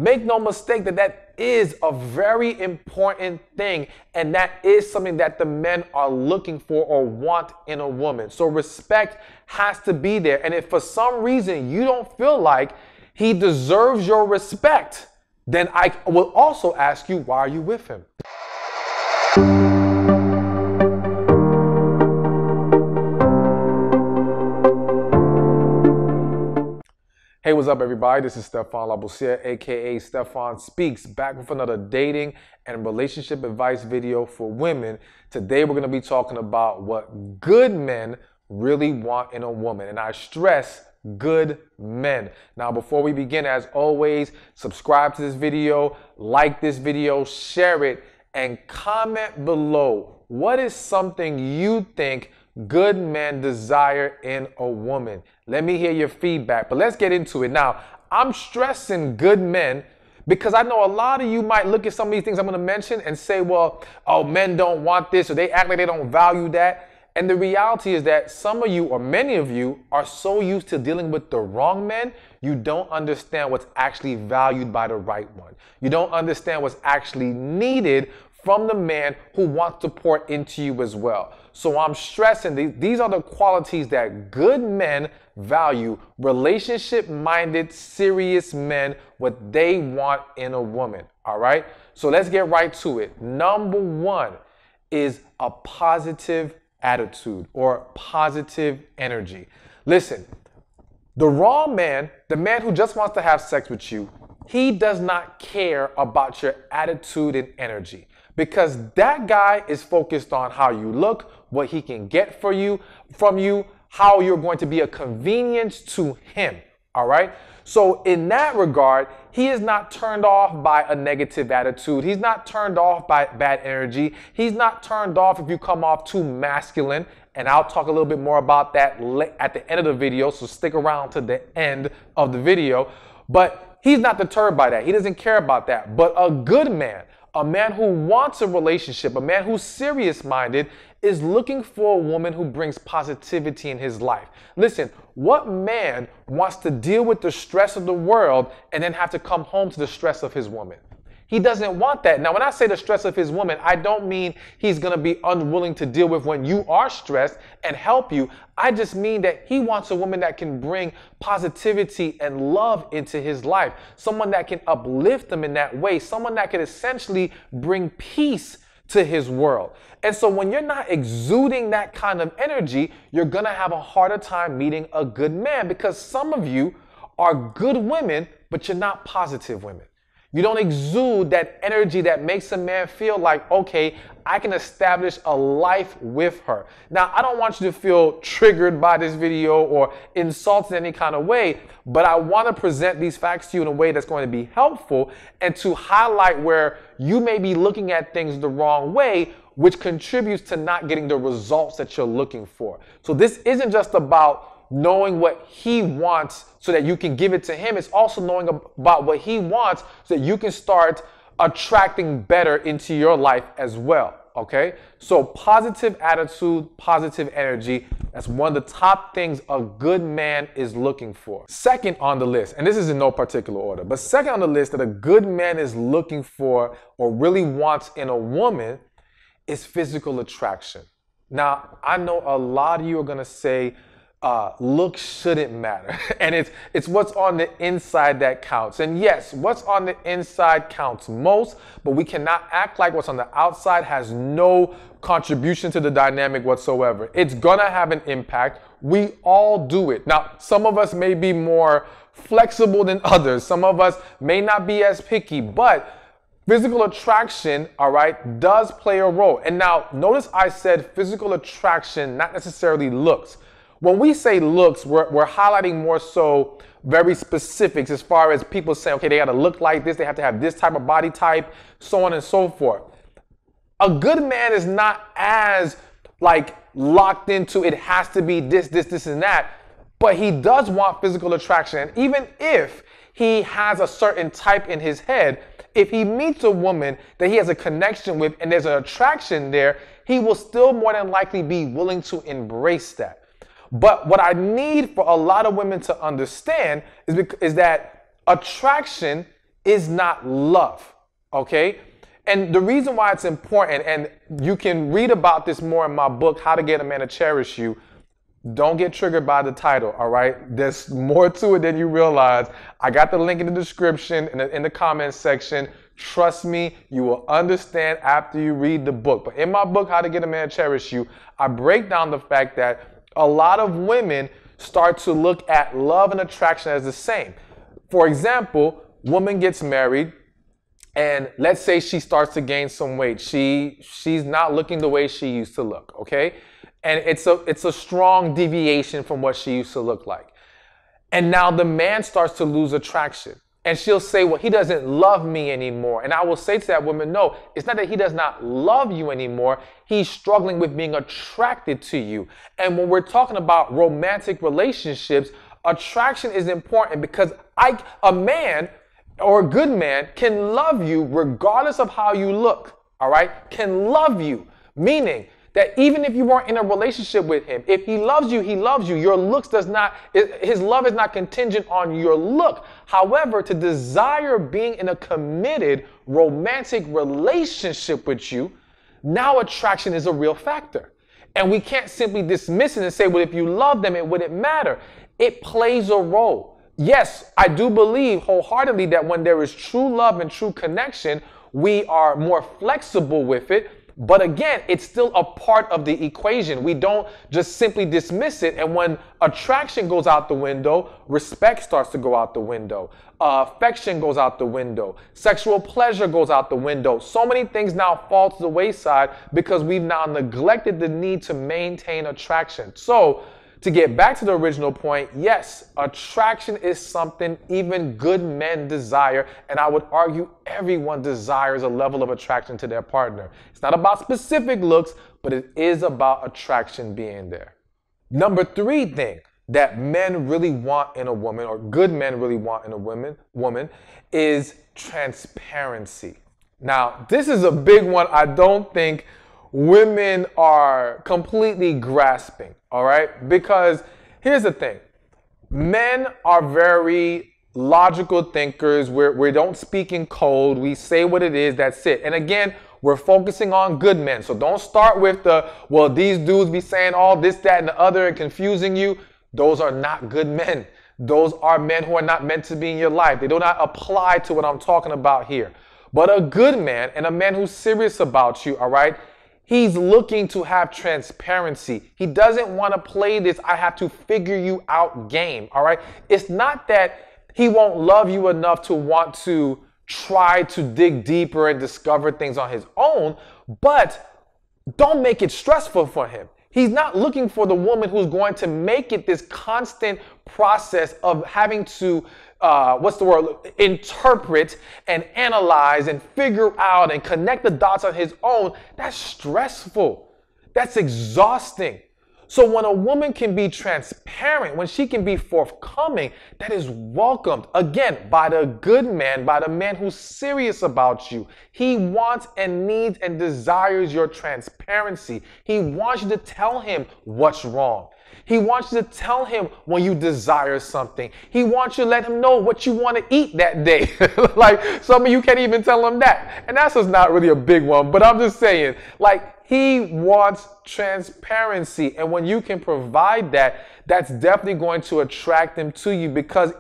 Make no mistake that that is a very important thing, and that is something that the men are looking for or want in a woman. So respect has to be there. And if for some reason you don't feel like he deserves your respect, then I will also ask you, why are you with him? Hey, what's up, everybody? This is Stephan aka Stephan Speaks, back with another dating and relationship advice video for women. Today, we're going to be talking about what good men really want in a woman. And I stress good men. Now, before we begin, as always, subscribe to this video, like this video, share it, and comment below. What is something you think good men desire in a woman? Let me hear your feedback, but let's get into it. Now, I'm stressing good men because I know a lot of you might look at some of these things I'm going to mention and say, well, oh, men don't want this, or they act like they don't value that. And the reality is that some of you, or many of you, are so used to dealing with the wrong men, you don't understand what's actually valued by the right one. You don't understand what's actually needed from the man who wants to pour into you as well. So I'm stressing these are the qualities that good men value. Relationship-minded, serious men, what they want in a woman. All right? So let's get right to it. Number one is a positive attitude or positive energy. Listen, the wrong man, the man who just wants to have sex with you, he does not care about your attitude and energy, because that guy is focused on how you look, what he can get from you, how you're going to be a convenience to him. All right? So in that regard, he is not turned off by a negative attitude. He's not turned off by bad energy. He's not turned off if you come off too masculine. And I'll talk a little bit more about that at the end of the video, so stick around to the end of the video. But he's not deterred by that. He doesn't care about that. But a good man, a man who wants a relationship, a man who's serious-minded, is looking for a woman who brings positivity in his life. Listen, what man wants to deal with the stress of the world and then have to come home to the stress of his woman? He doesn't want that. Now, when I say the stress of his woman, I don't mean he's going to be unwilling to deal with when you are stressed and help you. I just mean that he wants a woman that can bring positivity and love into his life. Someone that can uplift him in that way. Someone that can essentially bring peace to his world. And so when you're not exuding that kind of energy, you're going to have a harder time meeting a good man, because some of you are good women, but you're not positive women. You don't exude that energy that makes a man feel like, okay, I can establish a life with her. Now, I don't want you to feel triggered by this video or insulted in any kind of way, but I want to present these facts to you in a way that's going to be helpful and to highlight where you may be looking at things the wrong way, which contributes to not getting the results that you're looking for. So this isn't just about knowing what he wants so that you can give it to him. It's also knowing about what he wants so that you can start attracting better into your life as well. Okay? So positive attitude, positive energy, that's one of the top things a good man is looking for. Second on the list, and this is in no particular order, but second on the list that a good man is looking for or really wants in a woman is physical attraction. Now, I know a lot of you are going to say, looks shouldn't matter. And it's what's on the inside that counts. And yes, what's on the inside counts most, but we cannot act like what's on the outside has no contribution to the dynamic whatsoever. It's gonna have an impact. We all do it. Now, some of us may be more flexible than others. Some of us may not be as picky, but physical attraction, all right, does play a role. And now, notice I said physical attraction, not necessarily looks. When we say looks, we're highlighting more so very specifics as far as people say, okay, they got to look like this, they have to have this type of body type, so on and so forth. A good man is not as like locked into it has to be this, and that, but he does want physical attraction. And even if he has a certain type in his head, if he meets a woman that he has a connection with and there's an attraction there, he will still more than likely be willing to embrace that. But what I need for a lot of women to understand is that attraction is not love, okay? And the reason why it's important, and you can read about this more in my book, How to Get a Man to Cherish You. Don't get triggered by the title, all right? There's more to it than you realize. I got the link in the description, in the comments section. Trust me, you will understand after you read the book. But in my book, How to Get a Man to Cherish You, I break down the fact that a lot of women start to look at love and attraction as the same. For example, woman gets married, and let's say she starts to gain some weight. She's not looking the way she used to look, okay? And it's a strong deviation from what she used to look like. And now the man starts to lose attraction. And she'll say, well, he doesn't love me anymore. And I will say to that woman, no, it's not that he does not love you anymore. He's struggling with being attracted to you. And when we're talking about romantic relationships, attraction is important because a man or a good man can love you regardless of how you look, all right? Can love you, meaning that even if you weren't in a relationship with him, if he loves you, he loves you. Your looks his love is not contingent on your look. However, to desire being in a committed romantic relationship with you, now attraction is a real factor. And we can't simply dismiss it and say, well, if you love them, it wouldn't matter. It plays a role. Yes, I do believe wholeheartedly that when there is true love and true connection, we are more flexible with it. But again, it's still a part of the equation. We don't just simply dismiss it. And when attraction goes out the window, respect starts to go out the window. Affection goes out the window. Sexual pleasure goes out the window. So many things now fall to the wayside because we've now neglected the need to maintain attraction. So to get back to the original point, yes, attraction is something even good men desire, and I would argue everyone desires a level of attraction to their partner. It's not about specific looks, but it is about attraction being there. Number 3 thing that men really want in a woman, or good men really want in a woman, is transparency. Now, this is a big one I don't think women are completely grasping, all right? Because here's the thing. Men are very logical thinkers. We don't speak in code. We say what it is, that's it. And again, we're focusing on good men. So don't start with well, these dudes be saying all this, that, and the other and confusing you. Those are not good men. Those are men who are not meant to be in your life. They do not apply to what I'm talking about here. But a good man, and a man who's serious about you, all right, he's looking to have transparency. He doesn't want to play this I have to figure you out game, all right? It's not that he won't love you enough to want to try to dig deeper and discover things on his own, but don't make it stressful for him. He's not looking for the woman who's going to make it this constant process of having to interpret and analyze and figure out and connect the dots on his own. That's stressful. That's exhausting. So when a woman can be transparent, when she can be forthcoming, that is welcomed, again, by the good man, by the man who's serious about you. He wants and needs and desires your transparency. He wants you to tell him what's wrong. He wants you to tell him when you desire something. He wants you to let him know what you want to eat that day. Like, some of you can't even tell him that. And that's just not really a big one, but I'm just saying, like, he wants transparency. And when you can provide that, that's definitely going to attract him to you, because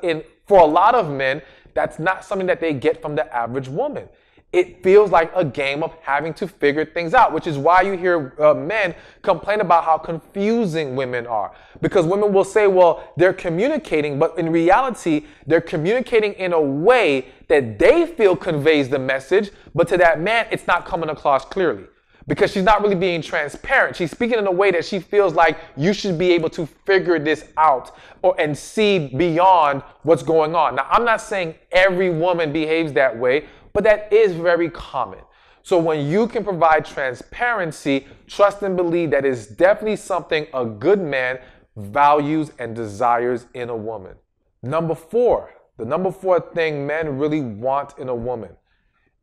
for a lot of men, that's not something that they get from the average woman. It feels like a game of having to figure things out, which is why you hear men complain about how confusing women are. Because women will say, well, they're communicating, but in reality, they're communicating in a way that they feel conveys the message, but to that man, it's not coming across clearly. Because she's not really being transparent. She's speaking in a way that she feels like you should be able to figure this out and see beyond what's going on. Now, I'm not saying every woman behaves that way, but that is very common. So when you can provide transparency, trust and believe that is definitely something a good man values and desires in a woman. Number 4, the number 4 thing men really want in a woman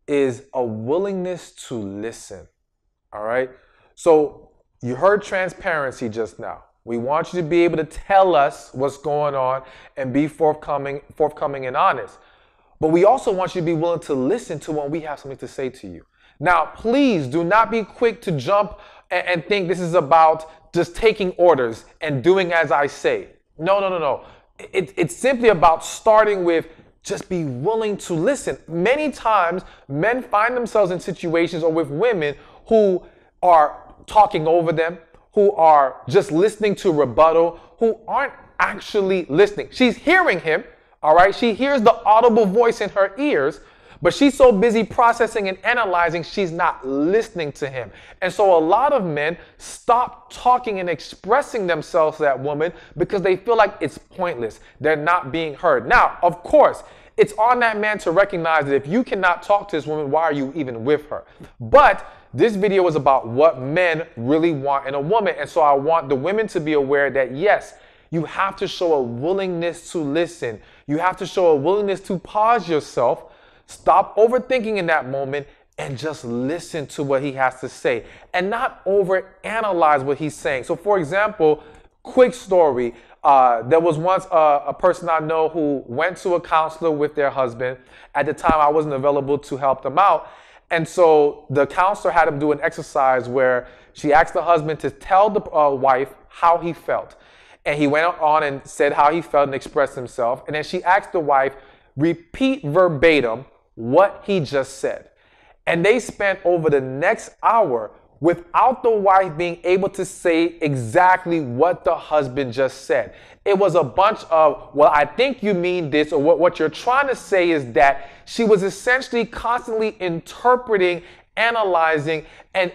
is a willingness to listen. All right. So you heard transparency just now. We want you to be able to tell us what's going on and be forthcoming and honest. but we also want you to be willing to listen to when we have something to say to you. Now, please do not be quick to jump and think this is about just taking orders and doing as I say. No, no, no, no. It's simply about starting with just be willing to listen. Many times, men find themselves in situations or with women who are talking over them, who are just listening to rebuttal, who aren't actually listening. She's hearing him, all right? She hears the audible voice in her ears, but she's so busy processing and analyzing, she's not listening to him. And so a lot of men stop talking and expressing themselves to that woman because they feel like it's pointless. They're not being heard. Now, of course, it's on that man to recognize that if you cannot talk to this woman, why are you even with her? But this video is about what men really want in a woman. And so I want the women to be aware that, yes, you have to show a willingness to listen. You have to show a willingness to pause yourself. Stop overthinking in that moment and just listen to what he has to say and not overanalyze what he's saying. So for example, quick story. There was once a person I know who went to a counselor with their husband. At the time, I wasn't available to help them out. And so the counselor had him do an exercise where she asked the husband to tell the wife how he felt. And he went on and said how he felt and expressed himself. And then she asked the wife, repeat verbatim what he just said. And they spent over the next hour without the wife being able to say exactly what the husband just said. It was a bunch of, well, I think you mean this, or what you're trying to say is that. She was essentially constantly interpreting, analyzing, and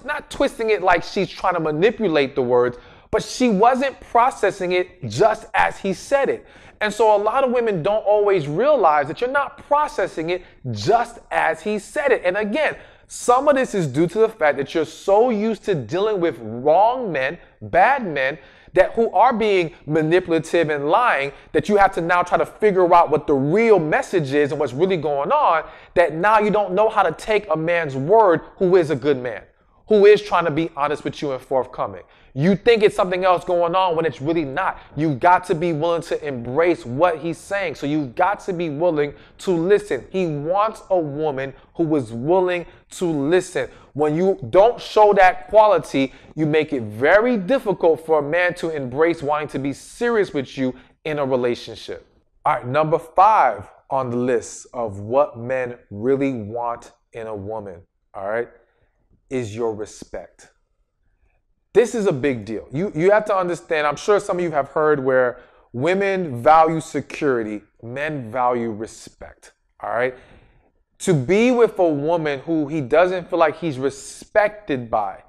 not twisting it like she's trying to manipulate the words, but she wasn't processing it just as he said it. And so a lot of women don't always realize that you're not processing it just as he said it. And again, some of this is due to the fact that you're so used to dealing with wrong men, bad men, that who are being manipulative and lying, that you have to now try to figure out what the real message is and what's really going on, that now you don't know how to take a man's word who is a good man, who is trying to be honest with you and forthcoming. You think it's something else going on when it's really not. You've got to be willing to embrace what he's saying. So you've got to be willing to listen. He wants a woman who is willing to listen. When you don't show that quality, you make it very difficult for a man to embrace wanting to be serious with you in a relationship. All right, number 5 on the list of what men really want in a woman, all right, is your respect. This is a big deal. You have to understand, I'm sure some of you have heard where women value security, men value respect, all right? To be with a woman who he doesn't feel like he's respected by,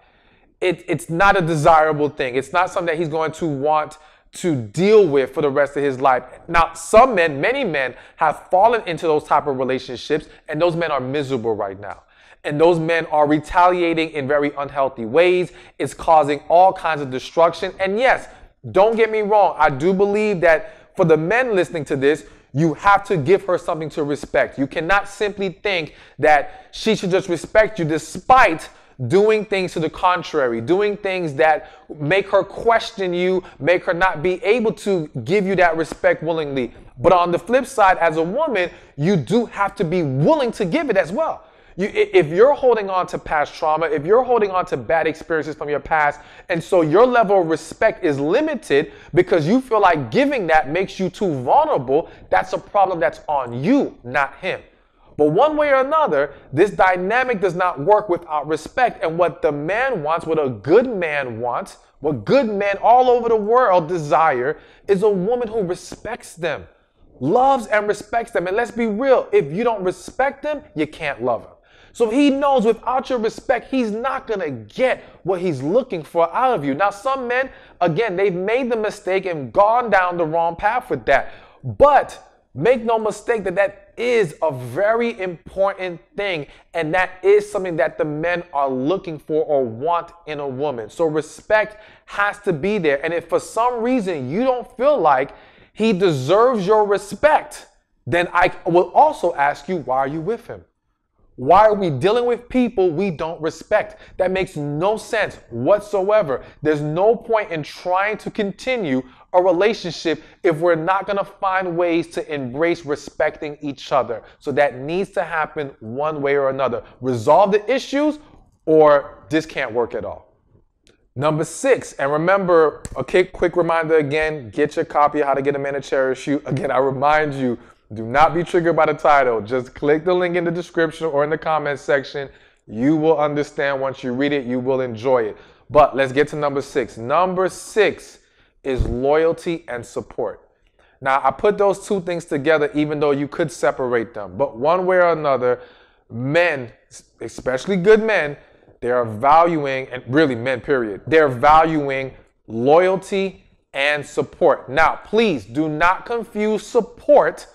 it's not a desirable thing. It's not something that he's going to want to deal with for the rest of his life. Now, some men, many men have fallen into those type of relationships, and those men are miserable right now. And those men are retaliating in very unhealthy ways. It's causing all kinds of destruction. And yes, don't get me wrong. I do believe that for the men listening to this, you have to give her something to respect. You cannot simply think that she should just respect you despite doing things to the contrary, doing things that make her question you, make her not be able to give you that respect willingly. But on the flip side, as a woman, you do have to be willing to give it as well. If you're holding on to past trauma, if you're holding on to bad experiences from your past, and so your level of respect is limited because you feel like giving that makes you too vulnerable, that's a problem that's on you, not him. But one way or another, this dynamic does not work without respect. And what the man wants, what a good man wants, what good men all over the world desire is a woman who respects them, loves and respects them. And let's be real, if you don't respect them, you can't love them. So he knows without your respect, he's not going to get what he's looking for out of you. Now, some men, again, they've made the mistake and gone down the wrong path with that. But make no mistake that is a very important thing. And that is something that the men are looking for or want in a woman. So respect has to be there. And if for some reason you don't feel like he deserves your respect, then I will also ask you, why are you with him? Why are we dealing with people we don't respect? That makes no sense whatsoever. There's no point in trying to continue a relationship if we're not going to find ways to embrace respecting each other. So that needs to happen one way or another. Resolve the issues or this can't work at all. Number 6, and remember, a quick reminder again, get your copy of How to Get a Man to Cherish You. Again, I remind you, do not be triggered by the title. Just click the link in the description or in the comment section. You will understand once you read it. You will enjoy it. But let's get to number 6. Number 6 is loyalty and support. Now, I put those two things together even though you could separate them. But one way or another, men, especially good men, they are valuing, and really men, period, they're valuing loyalty and support. Now, please do not confuse support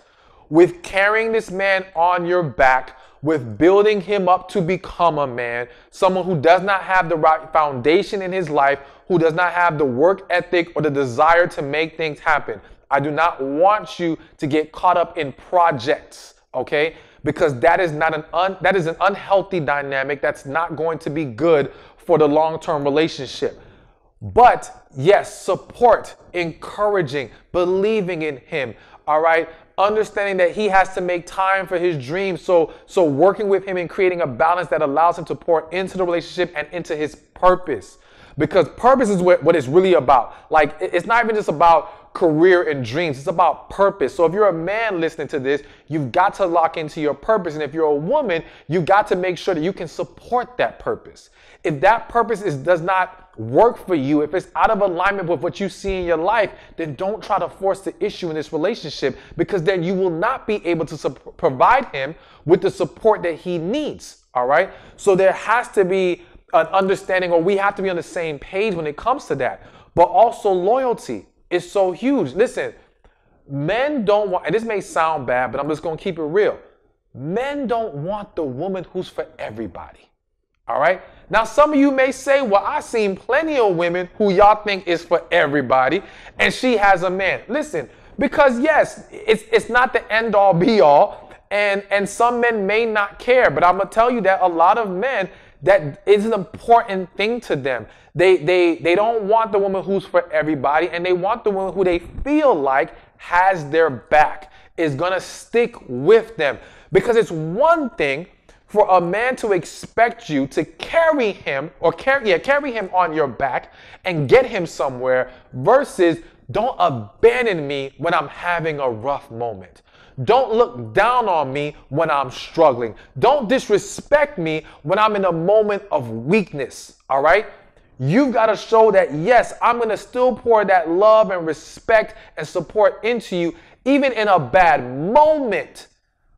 with carrying this man on your back, with building him up to become a man, someone who does not have the right foundation in his life, who does not have the work ethic or the desire to make things happen. I do not want you to get caught up in projects, okay? Because that is an unhealthy dynamic that's not going to be good for the long-term relationship. But yes, support, encouraging, believing in him, all right? Understanding that he has to make time for his dreams. So working with him and creating a balance that allows him to pour into the relationship and into his purpose. Because purpose is what it's really about. Like, it's not even just about career and dreams. It's about purpose. So if you're a man listening to this, you've got to lock into your purpose. And if you're a woman, you've got to make sure that you can support that purpose. If that purpose does not work for you, if it's out of alignment with what you see in your life, then don't try to force the issue in this relationship, because then you will not be able to provide him with the support that he needs. All right. So there has to be an understanding, or we have to be on the same page when it comes to that. But also loyalty is so huge. Listen, men don't want, and this may sound bad, but I'm just going to keep it real. Men don't want the woman who's for everybody. All right. Now, some of you may say, well, I've seen plenty of women who y'all think is for everybody, and she has a man. Listen, because yes, it's not the end all be all, and some men may not care, but I'm going to tell you that a lot of men, that is an important thing to them. They don't want the woman who's for everybody, and they want the woman who they feel like has their back, is going to stick with them. Because it's one thing for a man to expect you to carry him him on your back and get him somewhere, versus don't abandon me when I'm having a rough moment. Don't look down on me when I'm struggling. Don't disrespect me when I'm in a moment of weakness, all right? You've got to show that, yes, I'm going to still pour that love and respect and support into you, even in a bad moment.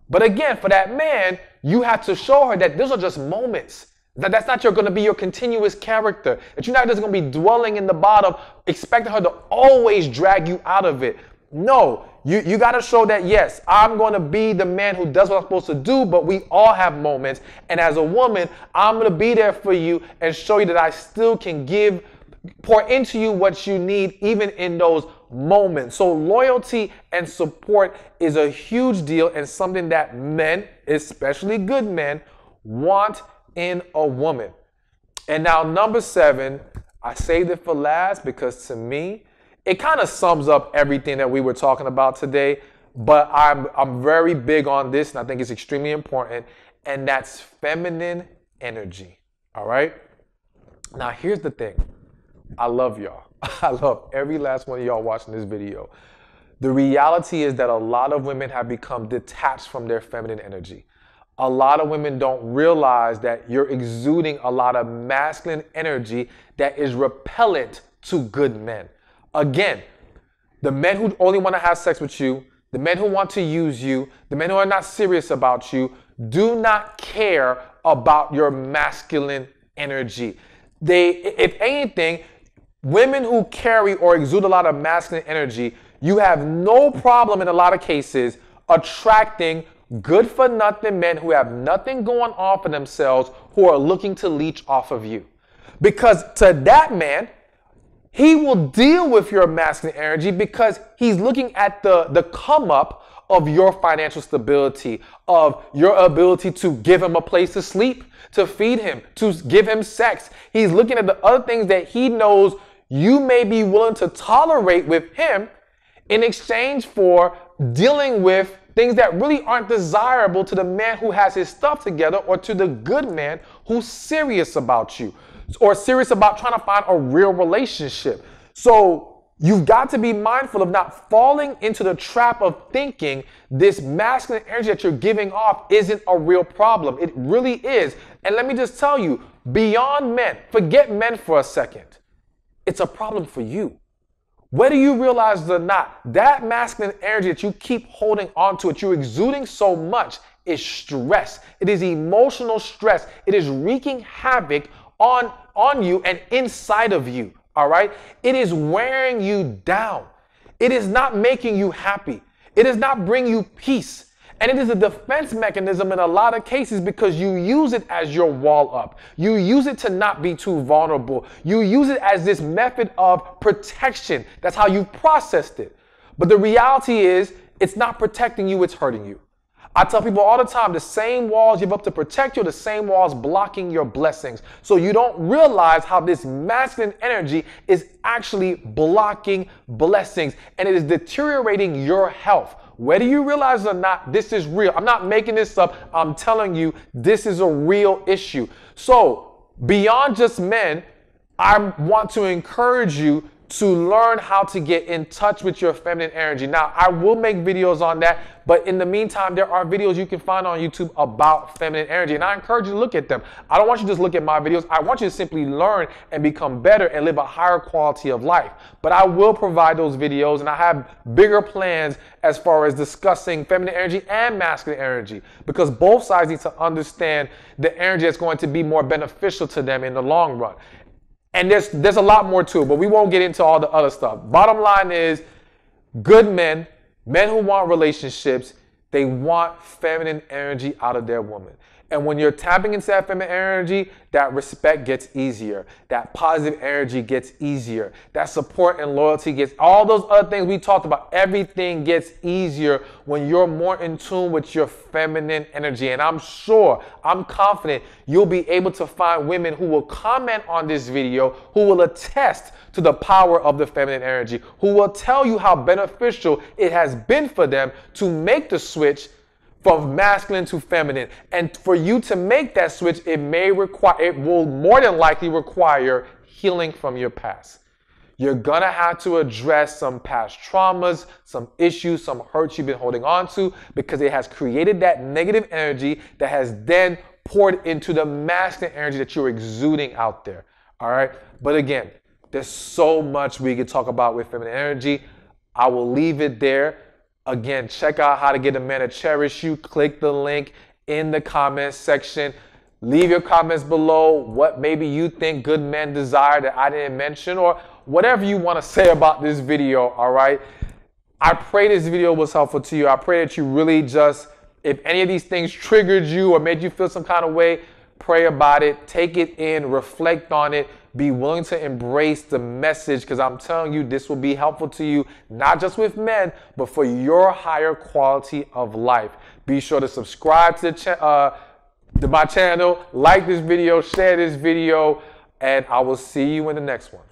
But again, for that man, you have to show her that those are just moments. That's not going to be your continuous character. That you're not just going to be dwelling in the bottom, expecting her to always drag you out of it. No, you got to show that, yes, I'm going to be the man who does what I'm supposed to do, but we all have moments. And as a woman, I'm going to be there for you and show you that I still can pour into you what you need, even in those moments. So loyalty and support is a huge deal, and something that men, especially good men, want in a woman. And now number 7, I saved it for last because to me, it kind of sums up everything that we were talking about today, but I'm very big on this, and I think it's extremely important, and that's feminine energy. All right? Now here's the thing. I love y'all. I love every last one of y'all watching this video. The reality is that a lot of women have become detached from their feminine energy. A lot of women don't realize that you're exuding a lot of masculine energy that is repellent to good men. Again, the men who only want to have sex with you, the men who want to use you, the men who are not serious about you, do not care about your masculine energy. If anything, women who carry or exude a lot of masculine energy, you have no problem in a lot of cases attracting good-for-nothing men who have nothing going on for themselves, who are looking to leech off of you. Because to that man, he will deal with your masculine energy because he's looking at the come up of your financial stability, of your ability to give him a place to sleep, to feed him, to give him sex. He's looking at the other things that he knows you may be willing to tolerate with him in exchange for dealing with things that really aren't desirable to the man who has his stuff together, or to the good man who's serious about you or serious about trying to find a real relationship. So you've got to be mindful of not falling into the trap of thinking this masculine energy that you're giving off isn't a real problem. It really is. And let me just tell you, beyond men, forget men for a second. It's a problem for you. Whether you realize it or not, that masculine energy that you keep holding on to, that you're exuding so much, is stress. It is emotional stress. It is wreaking havoc on you and inside of you, all right? It is wearing you down. It is not making you happy. It does not bring you peace. And it is a defense mechanism in a lot of cases because you use it as your wall up. You use it to not be too vulnerable. You use it as this method of protection. That's how you processed it. But the reality is, it's not protecting you, it's hurting you. I tell people all the time, the same walls you have up to protect you, the same walls blocking your blessings. So you don't realize how this masculine energy is actually blocking blessings, and it is deteriorating your health. Whether you realize it or not, this is real. I'm not making this up. I'm telling you, this is a real issue. So beyond just men, I want to encourage you to learn how to get in touch with your feminine energy. Now, I will make videos on that, but in the meantime, there are videos you can find on YouTube about feminine energy, and I encourage you to look at them. I don't want you to just look at my videos. I want you to simply learn and become better and live a higher quality of life. But I will provide those videos, and I have bigger plans as far as discussing feminine energy and masculine energy, because both sides need to understand the energy that's going to be more beneficial to them in the long run. And there's a lot more to it, but we won't get into all the other stuff. Bottom line is, good men, men who want relationships, they want feminine energy out of their woman. And when you're tapping into that feminine energy, that respect gets easier. That positive energy gets easier. That support and loyalty gets, all those other things we talked about, everything gets easier when you're more in tune with your feminine energy. And I'm sure, I'm confident you'll be able to find women who will comment on this video, who will attest to the power of the feminine energy, who will tell you how beneficial it has been for them to make the switch from masculine to feminine. And for you to make that switch, it will more than likely require healing from your past. You're gonna have to address some past traumas, some issues, some hurts you've been holding on to, because it has created that negative energy that has then poured into the masculine energy that you're exuding out there. All right. But again, there's so much we could talk about with feminine energy. I will leave it there. Again, check out How to Get a Man to Cherish You. Click the link in the comments section. Leave your comments below what maybe you think good men desire that I didn't mention, or whatever you want to say about this video, all right? I pray this video was helpful to you. I pray that you really just, if any of these things triggered you or made you feel some kind of way, pray about it, take it in, reflect on it, be willing to embrace the message, because I'm telling you, this will be helpful to you, not just with men, but for your higher quality of life. Be sure to subscribe to my channel, like this video, share this video, and I will see you in the next one.